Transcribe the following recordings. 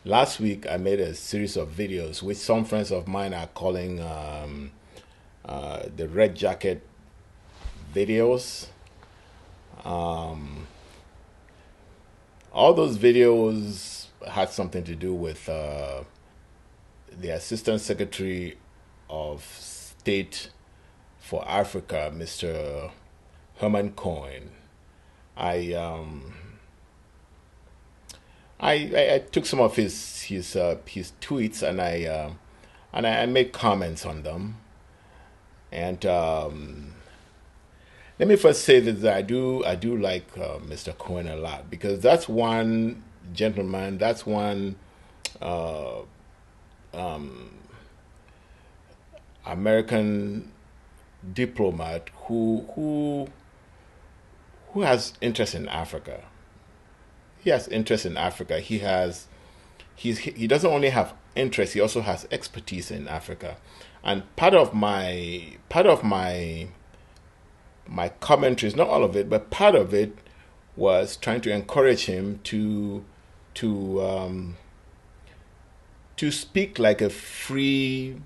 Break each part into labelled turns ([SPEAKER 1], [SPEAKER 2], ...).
[SPEAKER 1] Last week, I made a series of videos which some friends of mine are calling the Red Jacket videos. All those videos had something to do with the Assistant Secretary of State for Africa, Mr. Herman Cohen. I um, I took some of his tweets and I made comments on them. And let me first say that I do like Mr. Cohen a lot because that's one gentleman, that's one uh, American diplomat who has interest in Africa. He has interest in Africa. He doesn't only have interest, he also has expertise in Africa. And part of my commentaries, not all of it, but part of it was trying to encourage him to to speak like a free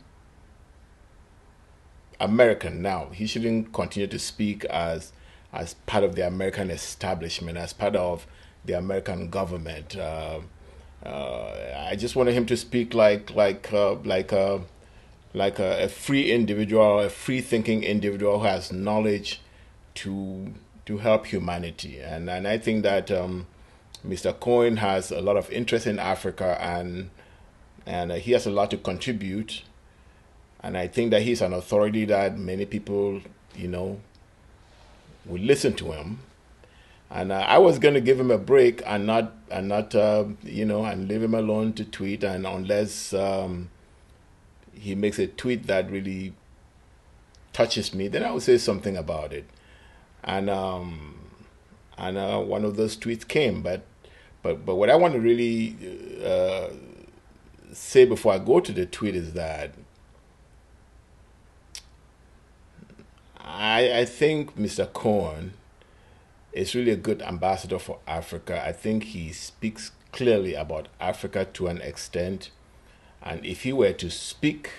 [SPEAKER 1] American now. He shouldn't continue to speak as part of the American establishment, as part of the American government. I just wanted him to speak like a free individual, a free thinking individual who has knowledge to help humanity. And I think that Mr. Cohen has a lot of interest in Africa and he has a lot to contribute. And I think that he's an authority that many people, you know, will listen to him. And I was going to give him a break and not and leave him alone to tweet. And unless he makes a tweet that really touches me, then I would say something about it. And one of those tweets came, but what I want to really say before I go to the tweet is that I think Mr. Cohen is really a good ambassador for Africa. I think he speaks clearly about Africa to an extent. And if he were to speak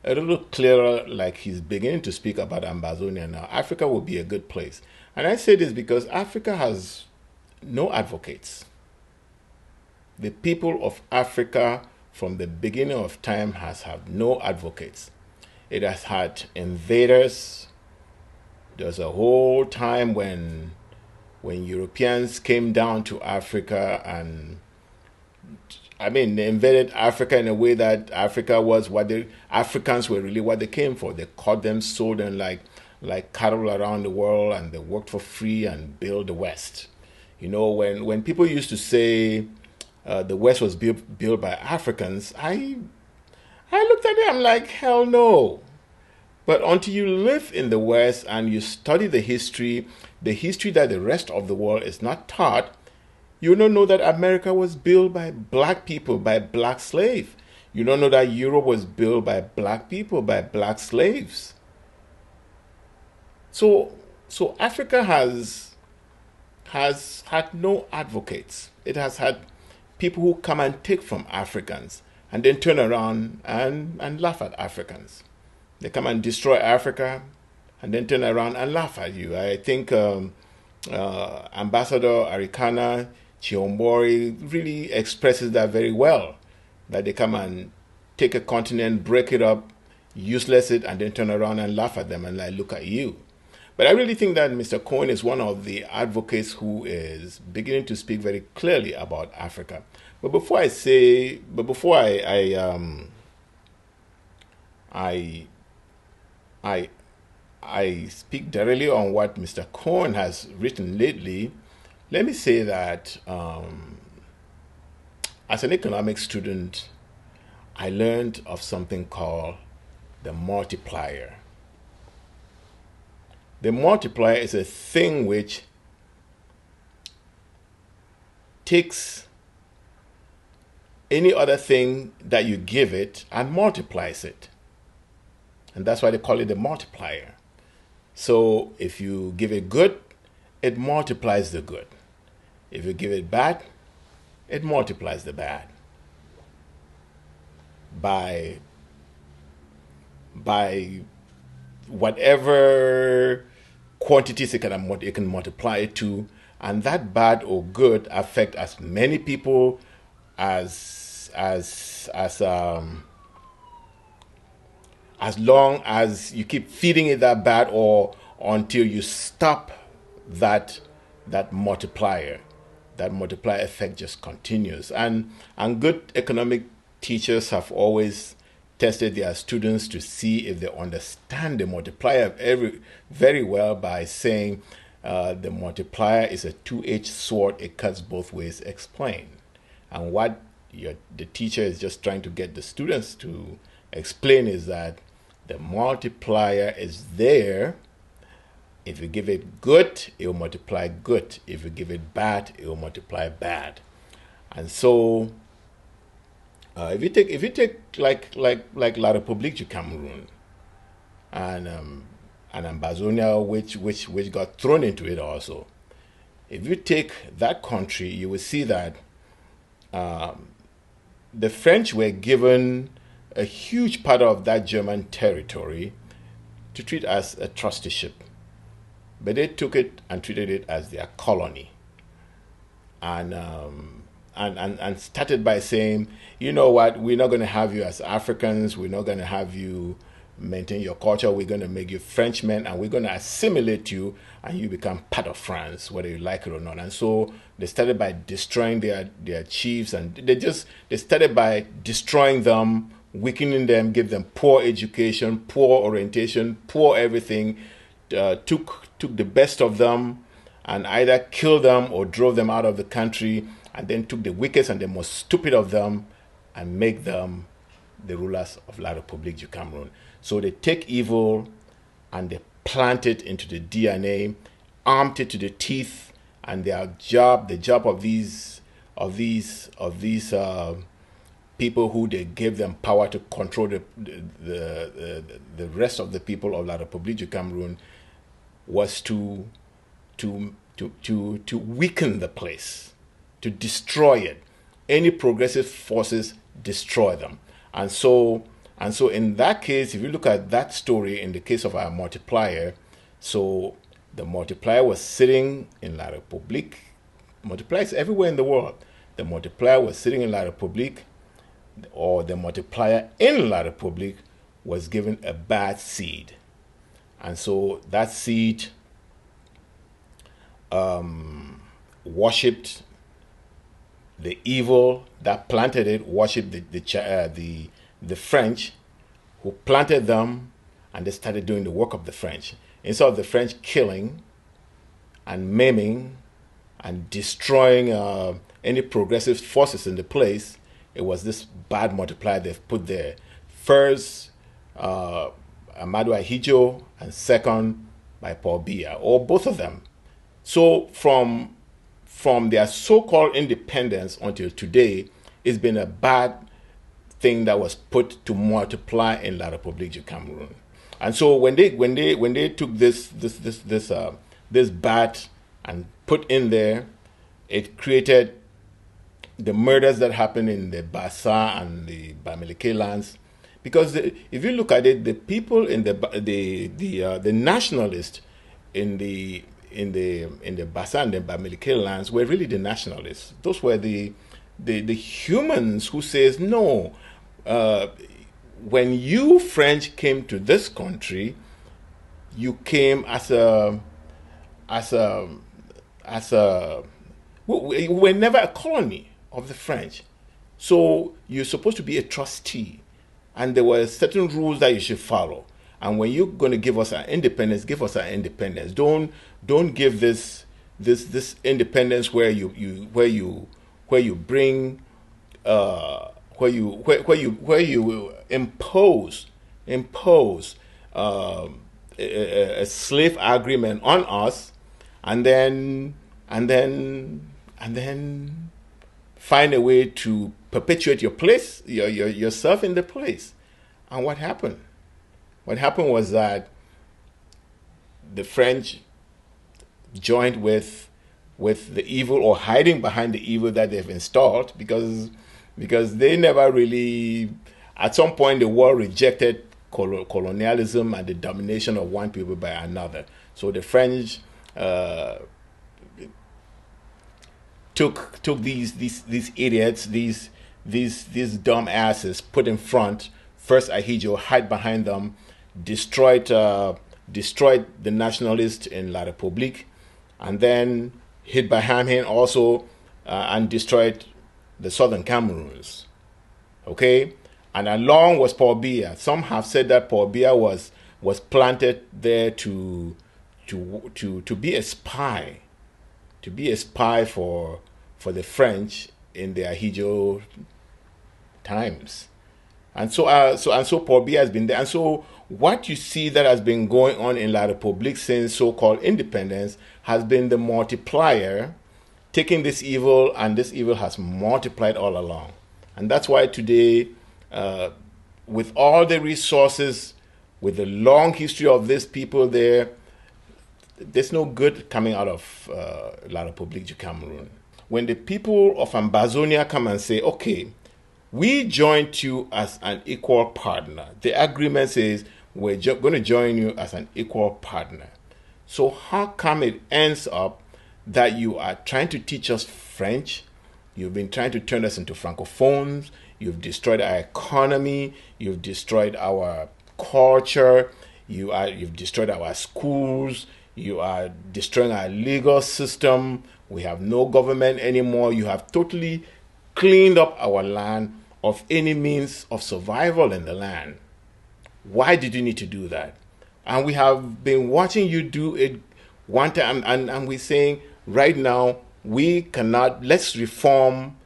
[SPEAKER 1] a little clearer, like he's beginning to speak about Ambazonia now, Africa will be a good place. And I say this because Africa has no advocates. The people of Africa from the beginning of time has had no advocates. It has had invaders. There's a whole time when Europeans came down to Africa and they invaded Africa in a way that Africa was what the Africans were really what they came for. They caught them, sold them like cattle around the world, and they worked for free and built the West. You know, when people used to say the West was built by Africans, I looked at it. I'm like, hell no. But until you live in the West and you study the history that the rest of the world is not taught, you don't know that America was built by black people, by black slaves. You don't know that Europe was built by black people, by black slaves. So Africa has had no advocates. It has had people who come and take from Africans and then turn around and laugh at Africans. They come and destroy Africa and then turn around and laugh at you. I think Ambassador Arikana Chiombori really expresses that very well. That they come and take a continent, break it up, useless it, and then turn around and laugh at them and like, look at you. But I really think that Mr. Cohen is one of the advocates who is beginning to speak very clearly about Africa. Before I I I speak directly on what Mr. Cohen has written lately, let me say that as an economics student, I learned of something called the multiplier. The multiplier is a thing which takes any other thing that you give it and multiplies it. And that's why they call it the multiplier. So if you give it good, it multiplies the good. If you give it bad, it multiplies the bad by by whatever quantities it can multiply it to, and that bad or good affect as many people as as long as you keep feeding it that bad, or until you stop that that multiplier. That multiplier effect just continues. And good economic teachers have always tested their students to see if they understand the multiplier very well by saying the multiplier is a two-edged sword, it cuts both ways, explain. And what the teacher is just trying to get the students to explain is that the multiplier is there. If you give it good, it will multiply good. If you give it bad, it will multiply bad. And so, if you take like La République du Cameroon and Ambazonia, which got thrown into it also. If you take that country, you will see that the French were given a huge part of that German territory to treat as a trusteeship. But they took it and treated it as their colony. And started by saying, you know what, we're not going to have you as Africans, we're not going to have you maintain your culture, we're going to make you Frenchmen, and we're going to assimilate you, and you become part of France, whether you like it or not. And so they started by destroying their chiefs, and they started by destroying them, weakening them, give them poor education, poor orientation, poor everything, took the best of them and either killed them or drove them out of the country, and then took the weakest and the most stupid of them and make them the rulers of La République du Cameroun. So they take evil and they plant it into the DNA, armed it to the teeth, and the job of these people who they gave them power to control the rest of the people of La République du Cameroun was to weaken the place, to destroy it. Any progressive forces, destroy them. And so in that case, if you look at that story in the case of our multiplier, so the multiplier was sitting in La République. Multiplier is everywhere in the world. The multiplier was sitting in La République, or the multiplier in La République was given a bad seed. And so that seed worshipped the evil that planted it, worshipped the French who planted them, and they started doing the work of the French. Instead of the French killing and maiming and destroying any progressive forces in the place, it was this bad multiplier they've put there. First, Amadou Ahidjo, and second by Paul Biya, or both of them. So from their so-called independence until today, it's been a bad thing that was put to multiply in La République du Cameroun. And so when they took this bad and put in there, it created the murders that happened in the Bassa and the Bamileke lands. Because if you look at it, the people in the nationalists in the Bassa and the Bamileke lands were really the nationalists. Those were the humans who says no. When you French came to this country, you came as a we were never a colony of the French. So you're supposed to be a trustee. And there were certain rules that you should follow. And when you're going to give us our independence, give us our independence. Don't give this independence where you bring where you impose a slave agreement on us, and then find a way to perpetuate your place, yourself in the place. And what happened? What happened was that the French joined with with the evil or hiding behind the evil that they've installed, because they never really, at some point the world rejected colonialism and the domination of one people by another. So the French took these idiots, these dumb asses, put in front, first Ahidjo, hide behind them, destroyed the nationalists in La République, and then hid behind him also and destroyed the southern Cameroons. Okay? And along was Paul Biya. Some have said that Paul Biya was planted there to be a spy, for the French in the Ahidjo times. And so Paul Biya has been there. And so what you see that has been going on in La République since so-called independence has been the multiplier, taking this evil, and this evil has multiplied all along. And that's why today, with all the resources, with the long history of these people there, there's no good coming out of La République du Cameroun. When the people of Ambazonia come and say, okay, we joined you as an equal partner. The agreement says we're going to join you as an equal partner. So how come it ends up that you are trying to teach us French? You've been trying to turn us into Francophones. You've destroyed our economy. You've destroyed our culture. You've destroyed our schools. You are destroying our legal system. We have no government anymore. You have totally cleaned up our land of any means of survival in the land. Why did you need to do that? And we have been watching you do it one time, and we're saying right now, we cannot, let's reform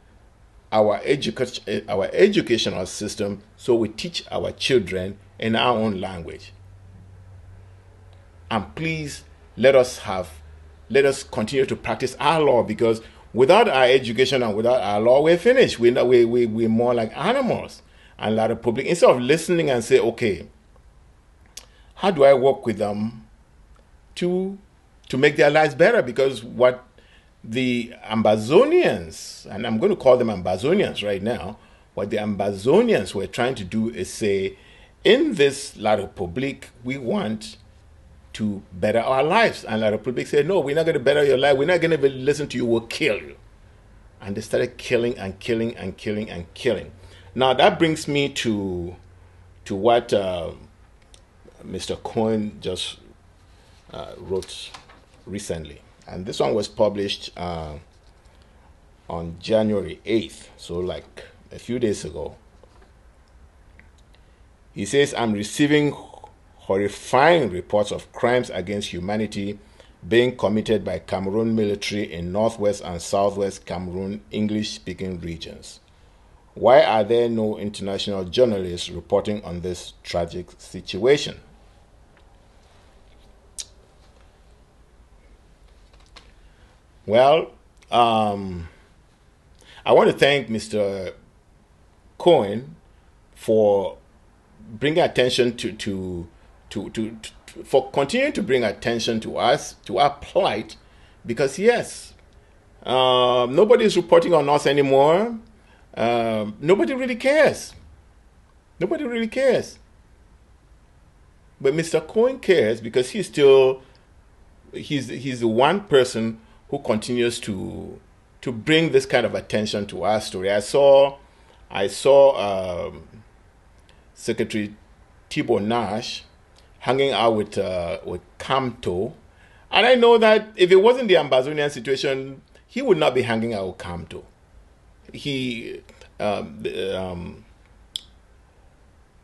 [SPEAKER 1] our educational system so we teach our children in our own language. And please let us continue to practice our law, because without our education and without our law, we're finished. We're more like animals. And La République, instead of listening and say, okay, how do I work with them to make their lives better? Because what the Ambazonians, and I'm going to call them Ambazonians right now, what the Ambazonians were trying to do is say, in this La République, we want to better our lives. And La République said, no, we're not going to better your life. We're not going to listen to you. We'll kill you. And they started killing and killing and killing and killing. Now, that brings me to what Mr. Cohen just wrote recently. And this one was published on January 8th, so like a few days ago. He says, I'm receiving horrifying reports of crimes against humanity being committed by Cameroon military in northwest and southwest Cameroon English-speaking regions. Why are there no international journalists reporting on this tragic situation? Well, I want to thank Mr. Cohen for bringing attention for continuing to bring attention to us, to our plight, because yes, nobody is reporting on us anymore. Nobody really cares. Nobody really cares. But Mr. Cohen cares because he's the one person who continues to bring this kind of attention to our story. I saw Secretary Thibault Nash hanging out with Camto, and I know that if it wasn't the Ambazonian situation, he would not be hanging out with Camto.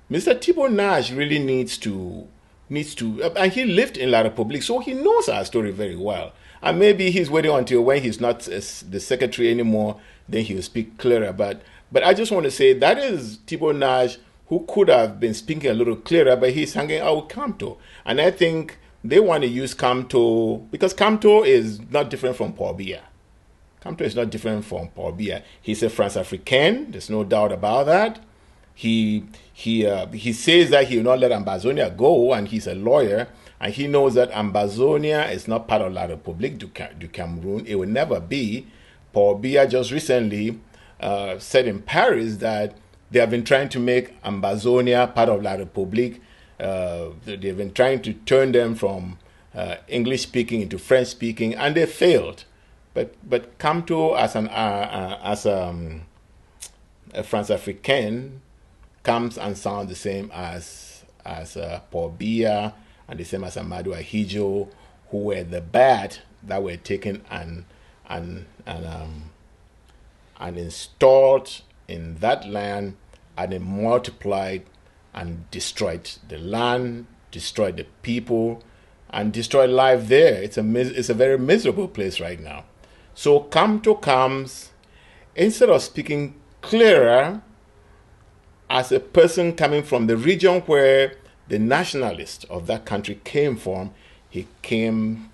[SPEAKER 1] Mr. Thibault Nash really needs to, and he lived in La République, so he knows our story very well. And maybe he's waiting until when he's not the secretary anymore, then he'll speak clearer. But I just want to say that is Thibault Nash, who could have been speaking a little clearer, but he's hanging out with Camto. And I think they want to use Camto, because Camto is not different from Paul Biya. Camto is not different from Paul Biya. He's a France-African, there's no doubt about that. He says that he will not let Ambazonia go, and he's a lawyer, And he knows that Ambazonia is not part of La République du Cameroon. It will never be. Paul Biya just recently said in Paris that they have been trying to make Ambazonia part of La République. They've been trying to turn them from English speaking into French speaking, and they failed. But Camto, as a France African, comes and sounds the same as Paul Biya and the same as Amadou Ahidjo, who were the bad that were taken and installed in that land, and then multiplied and destroyed the land, destroyed the people, and destroyed life there. It's a very miserable place right now. So Camto comes, instead of speaking clearer as a person coming from the region where the nationalist of that country came from, he came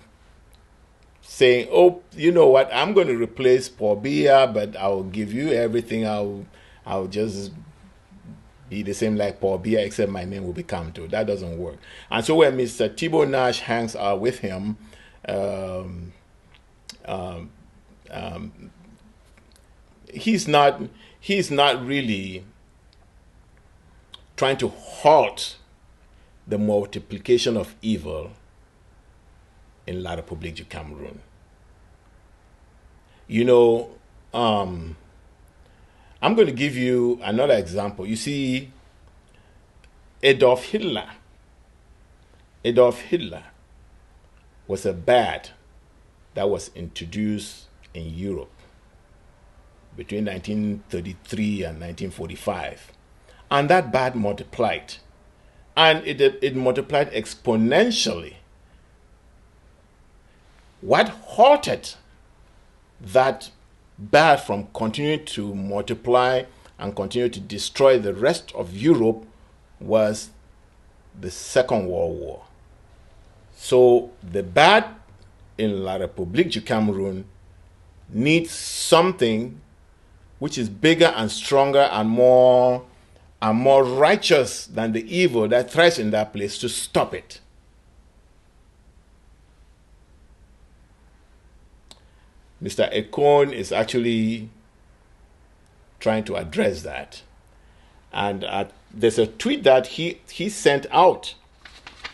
[SPEAKER 1] saying, oh, you know what, I'm going to replace Paul Biya, but I'll give you everything. I'll just be the same like Paul Biya, except my name will be Camto. That doesn't work. And so when Mr. Thibault Nash hangs out with him, he's not really trying to halt the multiplication of evil in La République du Cameroun. You know, I'm going to give you another example. You see, Adolf Hitler was a bad that was introduced in Europe between 1933 and 1945. And that bad multiplied. And it multiplied exponentially. What halted that bad from continuing to multiply and continue to destroy the rest of Europe was the Second World War. So the bad in La République du Cameroun needs something which is bigger and stronger and more righteous than the evil that thrives in that place to stop it. Mr. Cohen is actually trying to address that. And there's a tweet that he sent out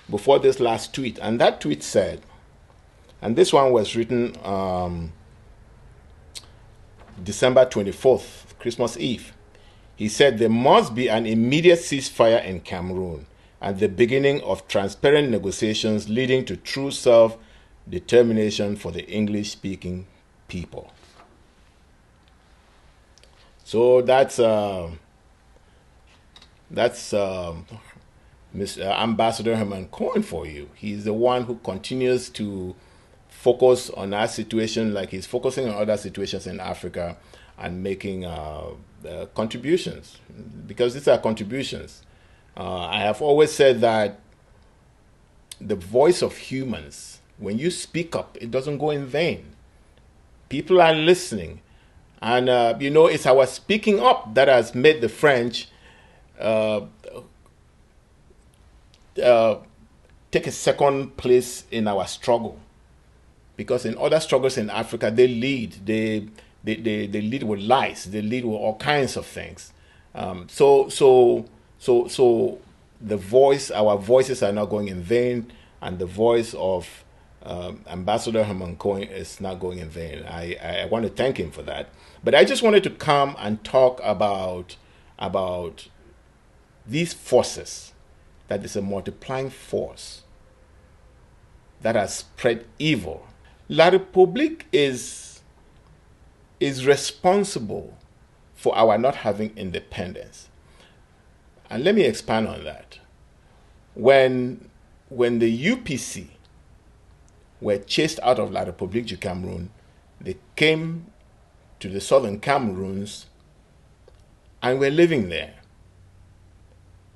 [SPEAKER 1] before this last tweet. And that tweet said, and this one was written December 24th, Christmas Eve. He said, there must be an immediate ceasefire in Cameroon and the beginning of transparent negotiations leading to true self-determination for the English-speaking people. So that's Mr. Ambassador Herman Cohen for you. He's the one who continues to focus on our situation like he's focusing on other situations in Africa and making contributions, because these are contributions. I have always said that the voice of humans, when you speak up, it doesn't go in vain. People are listening. And, it's our speaking up that has made the French take a second place in our struggle. Because in other struggles in Africa, they lead. They lead with lies. They lead with all kinds of things. So the voice, our voices are not going in vain, and the voice of Ambassador Herman Cohen is not going in vain. I want to thank him for that. But I just wanted to come and talk about these forces, that is a multiplying force that has spread evil. La République is responsible for our not having independence. And let me expand on that. When the UPC were chased out of La République du Cameroun, they came to the southern Cameroons and were living there.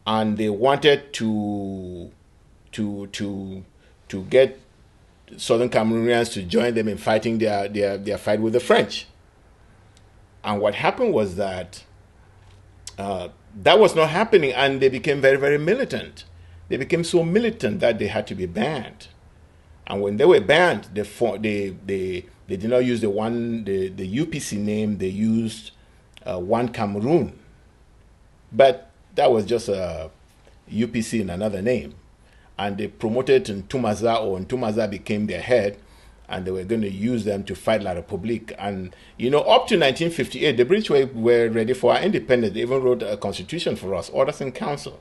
[SPEAKER 1] And they wanted to get southern Cameroonians to join them in fighting their fight with the French. And what happened was that that was not happening, and they became very, very militant. they became so militant that they had to be banned. And when they were banned, they did not use the UPC name. They used One Cameroon, but that was just a UPC in another name. And they promoted Ntumaza, or Ntumaza became their head, and they were going to use them to fight La République. And, up to 1958, the British were ready for our independence. They even wrote a constitution for us, Orders in Council.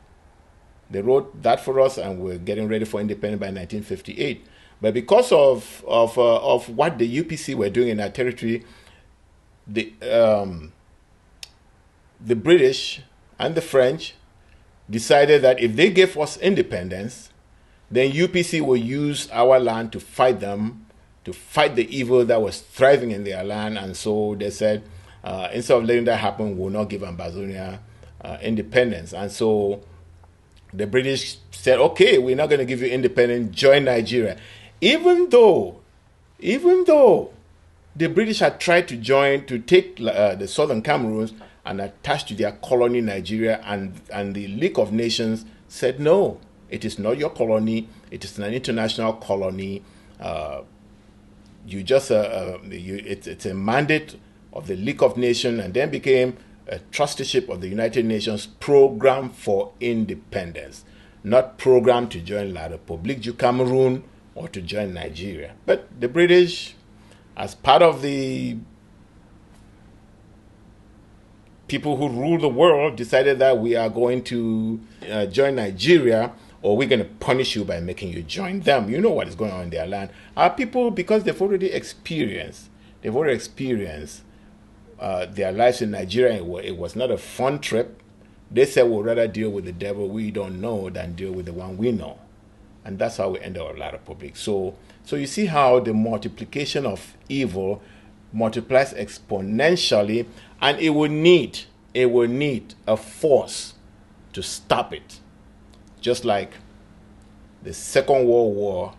[SPEAKER 1] They wrote that for us, and we're getting ready for independence by 1958. But because of what the UPC were doing in our territory, the British and the French decided that if they gave us independence, then UPC will use our land to fight them, to fight the evil that was thriving in their land. And so they said, instead of letting that happen, we'll not give Ambazonia independence. And so the British said, okay, we're not going to give you independence, join Nigeria. Even though the British had tried to take the Southern Cameroons and attach to their colony Nigeria, and the League of Nations said, no, it is not your colony, it is an international colony. It's a mandate of the League of Nations, and then became a trusteeship of the United Nations Program for Independence, not program to join La République du Cameroun or to join Nigeria. But the British, as part of the people who rule the world, decided that we are going to join Nigeria, or we're going to punish you by making you join them. You know what is going on in their land. Our people, because they've already experienced their lives in Nigeria, it was not a fun trip. They said we'd rather deal with the devil we don't know than deal with the one we know. And that's how we ended up La République. So you see how the multiplication of evil multiplies exponentially, and it will need a force to stop it. Just like the Second World War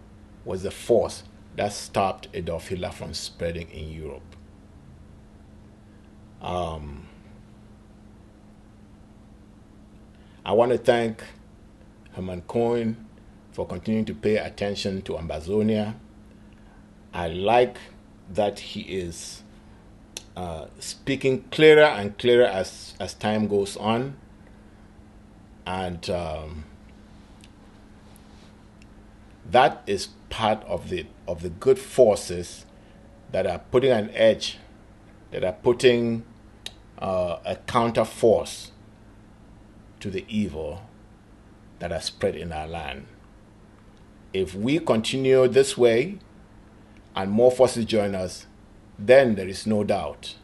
[SPEAKER 1] was the force that stopped Adolf Hitler from spreading in Europe. I want to thank Herman Cohen for continuing to pay attention to Ambazonia. I like that he is speaking clearer and clearer as time goes on. And that is part of the good forces that are putting an edge, that are putting a counter force to the evil that has spread in our land. If we continue this way and more forces join us, then there is no doubt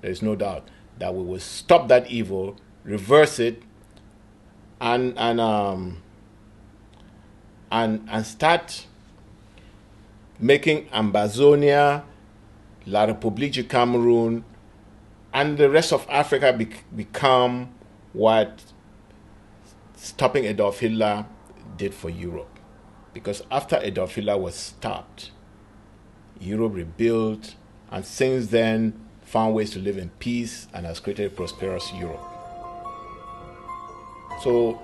[SPEAKER 1] that we will stop that evil, reverse it, and start making Ambazonia, La République du Cameroun, and the rest of Africa become what stopping Adolf Hitler did for Europe. Because after Adolf Hitler was stopped, Europe rebuilt, and since then found ways to live in peace and has created a prosperous Europe. So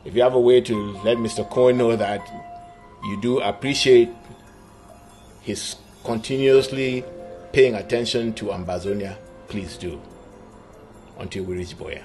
[SPEAKER 1] if you have a way to let Mr. Cohen know that you do appreciate his continuously paying attention to Ambazonia, please do. Until we reach Boya.